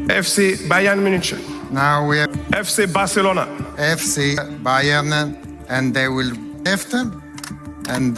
FC Bayern München, Now we have FC Barcelona, FC Bayern, and they will after and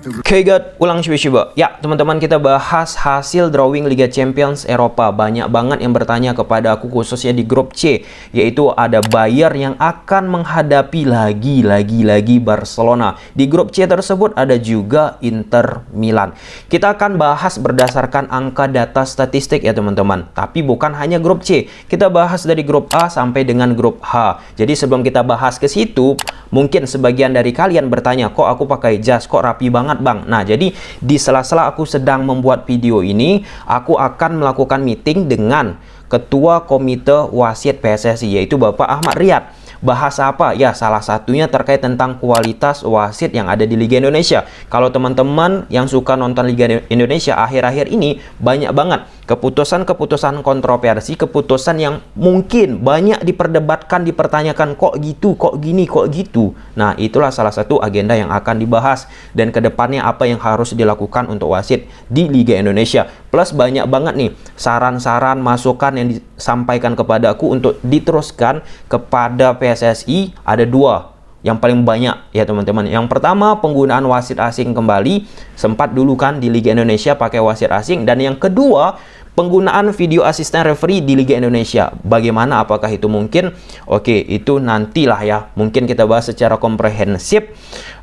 Oke guys, ulang coba. Ya, teman-teman, kita bahas hasil drawing Liga Champions Eropa. Banyak banget yang bertanya kepada aku khususnya di grup C, yaitu ada Bayern yang akan menghadapi lagi Barcelona. Di grup C tersebut ada juga Inter Milan. Kita akan bahas berdasarkan angka data statistik ya teman-teman. Tapi bukan hanya grup C. Kita bahas dari grup A sampai dengan grup H. Jadi sebelum kita bahas ke situ, mungkin sebagian dari kalian bertanya, kok aku pakai jas, kok rapi banget Bang. Nah, jadi di sela-sela aku sedang membuat video ini, aku akan melakukan meeting dengan Ketua Komite Wasit PSSI, yaitu Bapak Ahmad Riyad. Bahas apa? Ya, salah satunya terkait tentang kualitas wasit yang ada di Liga Indonesia. Kalau teman-teman yang suka nonton Liga Indonesia akhir-akhir ini, banyak banget keputusan-keputusan kontroversi, keputusan yang mungkin banyak diperdebatkan, dipertanyakan, kok gitu, kok gini, kok gitu. Nah, itulah salah satu agenda yang akan dibahas, dan kedepannya apa yang harus dilakukan untuk wasit di Liga Indonesia. Plus banyak banget nih saran-saran, masukan yang disampaikan kepada aku untuk diteruskan kepada PSSI. Ada dua yang paling banyak ya teman-teman. Yang pertama, penggunaan wasit asing kembali. Sempat dulu kan di Liga Indonesia pakai wasit asing. Dan yang kedua, penggunaan video asisten referee di Liga Indonesia. Bagaimana, apakah itu mungkin? Oke, itu nantilah ya. Mungkin kita bahas secara komprehensif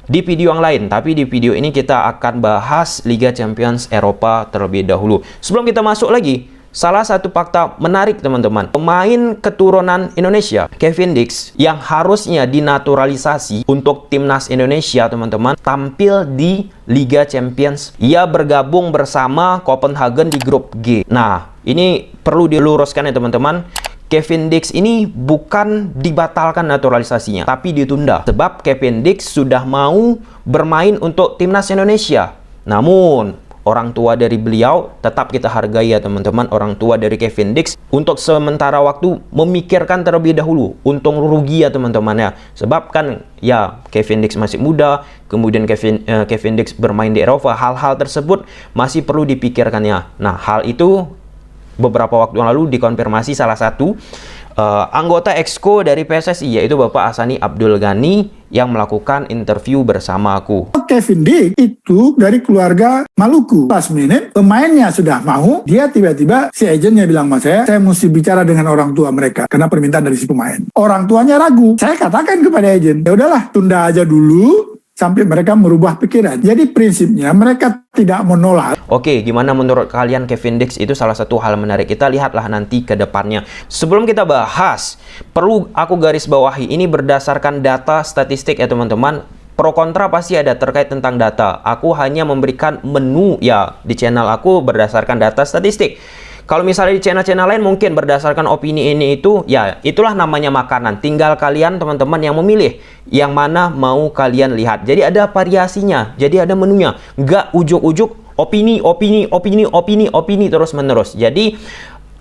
di video yang lain. Tapi di video ini kita akan bahas Liga Champions Eropa terlebih dahulu. Sebelum kita masuk lagi, salah satu fakta menarik teman-teman, pemain keturunan Indonesia Kevin Dix yang harusnya dinaturalisasi untuk timnas Indonesia teman-teman, tampil di Liga Champions. Ia bergabung bersama Copenhagen di grup G. Nah, ini perlu diluruskan ya teman-teman. Kevin Dix ini bukan dibatalkan naturalisasinya, tapi ditunda. Sebab Kevin Dix sudah mau bermain untuk timnas Indonesia. Namun, orang tua dari beliau tetap kita hargai ya teman-teman. Orang tua dari Kevin Dix untuk sementara waktu memikirkan terlebih dahulu untung rugi ya teman-teman ya. Sebab kan ya Kevin Dix masih muda, kemudian Kevin Dix bermain di Eropa. Hal-hal tersebut masih perlu dipikirkan ya. Nah, hal itu beberapa waktu yang lalu dikonfirmasi salah satu anggota Exco dari PSSI, yaitu Bapak Asani Abdul Ghani, yang melakukan interview bersama aku. Kevin Dix itu dari keluarga Maluku. Last minute pemainnya sudah mau, dia tiba-tiba si agennya bilang sama saya mesti bicara dengan orang tua mereka karena permintaan dari si pemain. Orang tuanya ragu. Saya katakan kepada agen, ya udahlah, tunda aja dulu sampai mereka merubah pikiran. Jadi prinsipnya mereka tidak menolak. Oke, gimana menurut kalian Kevin Dix? Itu salah satu hal menarik. Kita lihatlah nanti ke depannya. Sebelum kita bahas, perlu aku garis bawahi, ini berdasarkan data statistik ya teman-teman. Pro kontra pasti ada terkait tentang data. Aku hanya memberikan menu ya di channel aku berdasarkan data statistik. Kalau misalnya di channel-channel lain mungkin berdasarkan opini ini itu, ya itulah namanya makanan. Tinggal kalian teman-teman yang memilih yang mana mau kalian lihat. Jadi ada variasinya, jadi ada menunya. Nggak ujuk-ujuk opini terus menerus. Jadi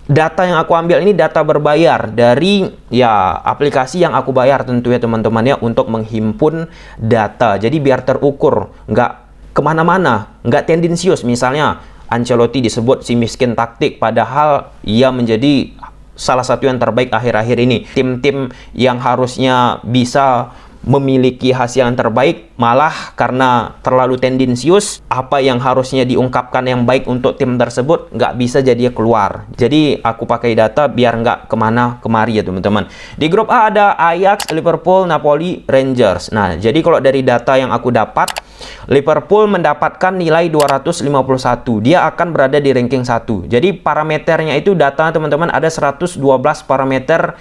data yang aku ambil ini data berbayar dari ya aplikasi yang aku bayar tentu ya teman-teman ya, untuk menghimpun data. Jadi biar terukur, nggak kemana-mana, nggak tendensius. Misalnya Ancelotti disebut si miskin taktik, padahal ia menjadi salah satu yang terbaik akhir-akhir ini. Tim-tim yang harusnya bisa memiliki hasil yang terbaik, malah karena terlalu tendensius, apa yang harusnya diungkapkan yang baik untuk tim tersebut nggak bisa jadi keluar. Jadi aku pakai data biar nggak kemana kemari ya teman-teman. Di grup A ada Ajax, Liverpool, Napoli, Rangers. Nah, jadi kalau dari data yang aku dapat, Liverpool mendapatkan nilai 251. Dia akan berada di ranking 1. Jadi parameternya itu data teman-teman, ada 112 parameter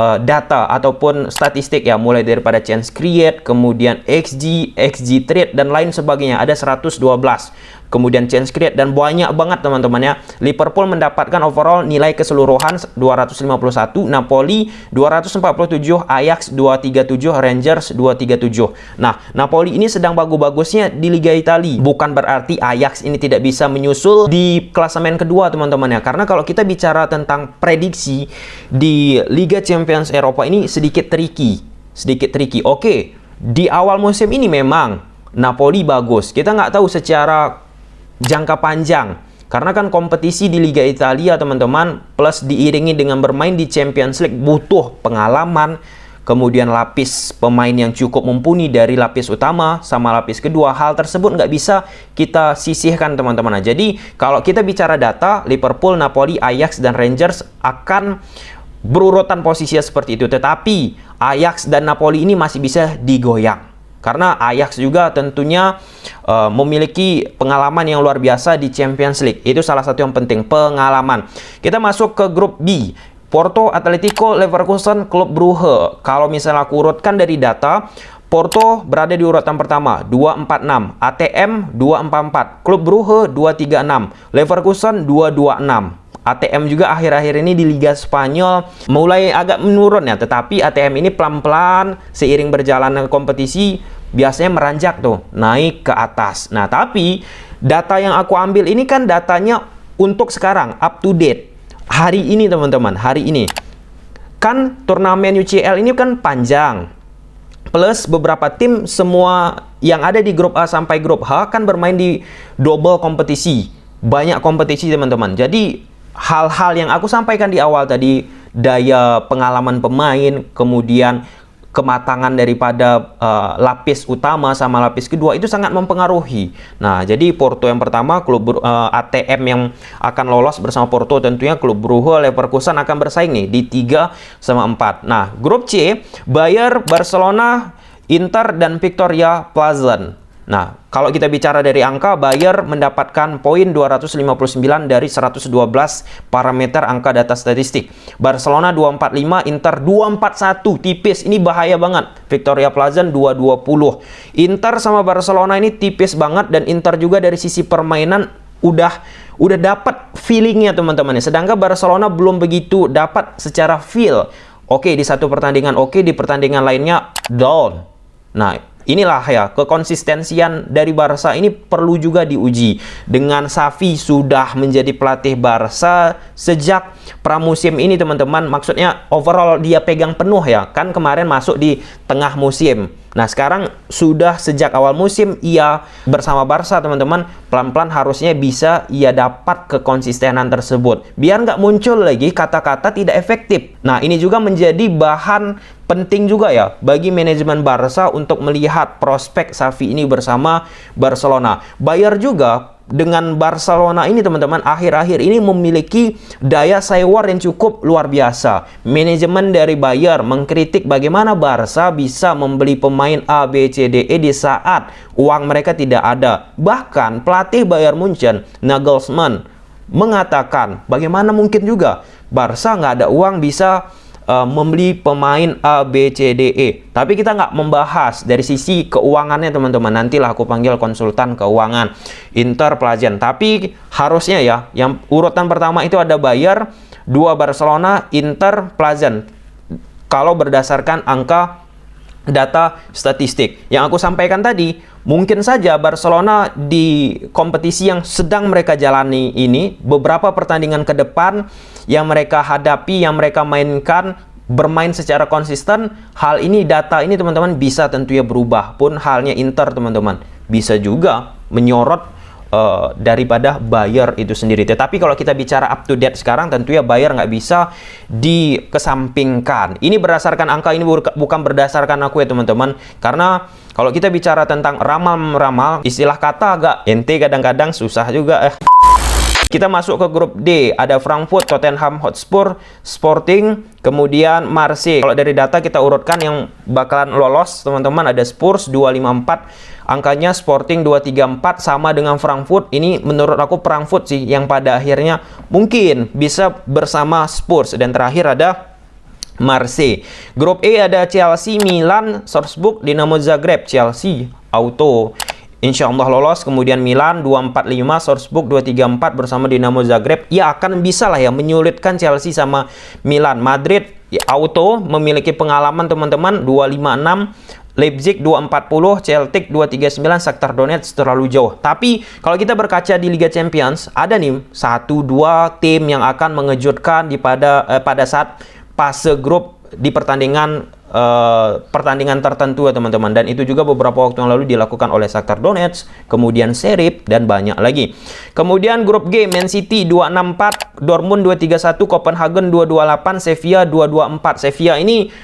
data ataupun statistik ya, mulai daripada chance create, kemudian XG trade dan lain sebagainya. Ada 112. Kemudian chance create dan banyak banget teman-teman ya. Liverpool mendapatkan overall nilai keseluruhan 251, Napoli 247, Ajax 237, Rangers 237. Nah, Napoli ini sedang bagus-bagusnya di Liga Italia. Bukan berarti Ajax ini tidak bisa menyusul di klasemen kedua teman-teman ya. Karena kalau kita bicara tentang prediksi di Liga Champions Eropa ini sedikit tricky. Oke, di awal musim ini memang Napoli bagus. Kita nggak tahu secara jangka panjang Karena kan kompetisi di Liga Italia teman-teman, plus diiringi dengan bermain di Champions League, butuh pengalaman, kemudian lapis pemain yang cukup mumpuni dari lapis utama sama lapis kedua. Hal tersebut nggak bisa kita sisihkan teman-teman. Jadi kalau kita bicara data, Liverpool, Napoli, Ajax, dan Rangers akan berurutan posisinya seperti itu. Tetapi Ajax dan Napoli ini masih bisa digoyang. Karena Ajax juga tentunya memiliki pengalaman yang luar biasa di Champions League. Itu salah satu yang penting, pengalaman. Kita masuk ke grup B. Porto, Atletico, Leverkusen, Klub Brugge. Kalau misalnya aku urutkan dari data, Porto berada di urutan pertama 246, ATM 244, Klub Brugge 236, Leverkusen 226. ATM juga akhir-akhir ini di Liga Spanyol mulai agak menurun ya, tetapi ATM ini pelan-pelan seiring berjalannya kompetisi biasanya meranjak tuh, naik ke atas. Nah, tapi data yang aku ambil ini kan datanya untuk sekarang, up to date. Hari ini teman-teman, hari ini. Kan turnamen UCL ini kan panjang. Plus beberapa tim semua yang ada di grup A sampai grup H kan bermain di double kompetisi. Banyak kompetisi teman-teman. Jadi hal-hal yang aku sampaikan di awal tadi, daya pengalaman pemain, kemudian kematangan daripada lapis utama sama lapis kedua itu sangat mempengaruhi. Nah, jadi Porto yang pertama, klub ATM yang akan lolos bersama Porto tentunya klub Brugge, Leverkusen akan bersaing nih di 3 sama 4. Nah, grup C, Bayer, Barcelona, Inter, dan Victoria Pleasant. Nah, kalau kita bicara dari angka, Bayer mendapatkan poin 259 dari 112 parameter angka data statistik. Barcelona 245, Inter 241, tipis. Ini bahaya banget. Victoria Pleasant 220. Inter sama Barcelona ini tipis banget, dan Inter juga dari sisi permainan udah dapat feelingnya teman-teman. Sedangkan Barcelona belum begitu dapat secara feel. Oke, di satu pertandingan oke, di pertandingan lainnya down. Nah, inilah ya, kekonsistensian dari Barca ini perlu juga diuji. Dengan Xavi sudah menjadi pelatih Barca sejak pramusim ini teman-teman. Maksudnya overall dia pegang penuh ya. Kan kemarin masuk di tengah musim. Nah, sekarang sudah sejak awal musim ia bersama Barca teman-teman. Pelan-pelan harusnya bisa ia dapat kekonsistenan tersebut. Biar nggak muncul lagi kata-kata tidak efektif. Nah, ini juga menjadi bahan penting juga ya bagi manajemen Barca untuk melihat prospek Xavi ini bersama Barcelona. Bayer juga dengan Barcelona ini teman-teman akhir-akhir ini memiliki daya sewa yang cukup luar biasa. Manajemen dari Bayer mengkritik bagaimana Barca bisa membeli pemain A, B, C, D, E di saat uang mereka tidak ada. Bahkan pelatih Bayern Munchen, Nagelsmann, mengatakan bagaimana mungkin juga Barca nggak ada uang bisa membeli pemain A, B, C, D, E. Tapi kita nggak membahas dari sisi keuangannya teman-teman. Nantilah aku panggil konsultan keuangan Inter, Pleasant. Tapi harusnya ya, yang urutan pertama itu ada Bayer, 2 Barcelona, Inter, Pleasant. Kalau berdasarkan angka data statistik yang aku sampaikan tadi, mungkin saja Barcelona di kompetisi yang sedang mereka jalani ini, beberapa pertandingan ke depan yang mereka hadapi, yang mereka mainkan, bermain secara konsisten, hal ini, data ini teman-teman bisa tentunya berubah. Pun halnya Inter teman-teman, bisa juga menyorot daripada Bayer itu sendiri. Tetapi kalau kita bicara up to date sekarang, tentunya Bayer nggak bisa dikesampingkan. Ini berdasarkan angka, ini bukan berdasarkan aku ya teman-teman. Karena kalau kita bicara tentang ramal-ramal, istilah kata agak ente kadang-kadang susah juga. Kita masuk ke grup D, ada Frankfurt, Tottenham Hotspur, Sporting, kemudian Marseille. Kalau dari data kita urutkan yang bakalan lolos teman-teman, ada Spurs 254, angkanya Sporting 234 sama dengan Frankfurt. Ini menurut aku Frankfurt sih yang pada akhirnya mungkin bisa bersama Spurs. Dan terakhir ada Marseille. Grup E ada Chelsea, Milan, Salzburg, Dinamo Zagreb. Chelsea auto insya Allah lolos, kemudian Milan 245, Salzburg 234 bersama Dinamo Zagreb. Ya akan bisa lah ya menyulitkan Chelsea sama Milan. Madrid ya, auto memiliki pengalaman teman-teman 256, Leipzig 240, Celtic 239, Shakhtar Donetsk terlalu jauh. Tapi kalau kita berkaca di Liga Champions, ada nih 1-2 tim yang akan mengejutkan pada saat fase grup di pertandingan pertandingan tertentu ya teman-teman, dan itu juga beberapa waktu yang lalu dilakukan oleh Shakhtar Donetsk, kemudian Serif, dan banyak lagi. Kemudian grup G, Man City 264, Dortmund 231, Copenhagen 228, Sevilla 224. Sevilla ini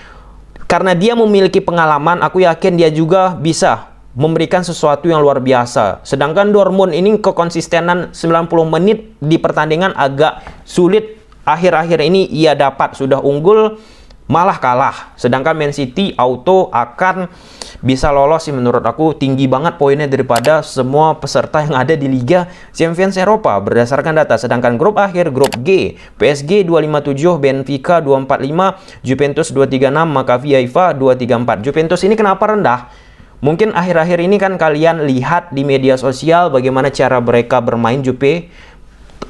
karena dia memiliki pengalaman, aku yakin dia juga bisa memberikan sesuatu yang luar biasa. Sedangkan Dortmund ini kekonsistenan 90 menit di pertandingan agak sulit. Akhir-akhir ini ia dapat, sudah unggul malah kalah. Sedangkan Man City auto akan bisa lolos sih menurut aku, tinggi banget poinnya daripada semua peserta yang ada di Liga Champions Eropa berdasarkan data. Sedangkan grup akhir, grup G, PSG 257, Benfica 245, Juventus 236, Maccabi Haifa 234. Juventus ini kenapa rendah? Mungkin akhir-akhir ini kan kalian lihat di media sosial bagaimana cara mereka bermain Juve,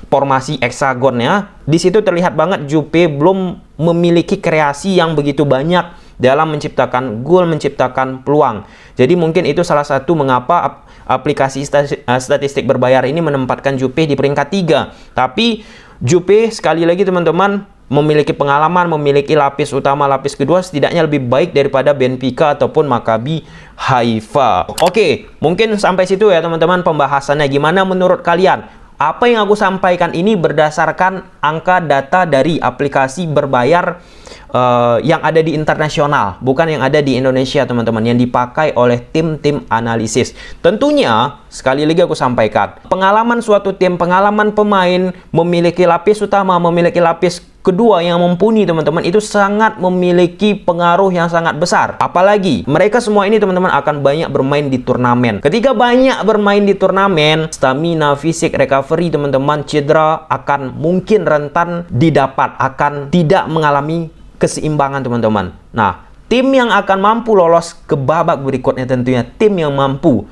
formasi heksagonnya. Di situ terlihat banget Juve belum memiliki kreasi yang begitu banyak dalam menciptakan gol, menciptakan peluang. Jadi mungkin itu salah satu mengapa aplikasi statistik berbayar ini menempatkan Juve di peringkat 3. Tapi Juve sekali lagi teman-teman memiliki pengalaman, memiliki lapis utama, lapis kedua setidaknya lebih baik daripada Benfica ataupun Maccabi Haifa. Oke, mungkin sampai situ ya teman-teman pembahasannya. Gimana menurut kalian? Apa yang aku sampaikan ini berdasarkan angka data dari aplikasi berbayar yang ada di internasional, bukan yang ada di Indonesia teman-teman, yang dipakai oleh tim-tim analisis. Tentunya, sekali lagi aku sampaikan, pengalaman suatu tim, pengalaman pemain, memiliki lapis utama, memiliki lapis kedua yang mumpuni teman-teman, itu sangat memiliki pengaruh yang sangat besar. Apalagi mereka semua ini teman-teman akan banyak bermain di turnamen. Ketika banyak bermain di turnamen, stamina, fisik, recovery teman-teman, cedera akan mungkin rentan didapat, akan tidak mengalami keseimbangan teman-teman. Nah, tim yang akan mampu lolos ke babak berikutnya tentunya tim yang mampu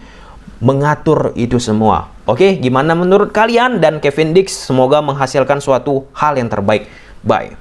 mengatur itu semua. Oke, gimana menurut kalian? Dan Cavendish semoga menghasilkan suatu hal yang terbaik. Bye.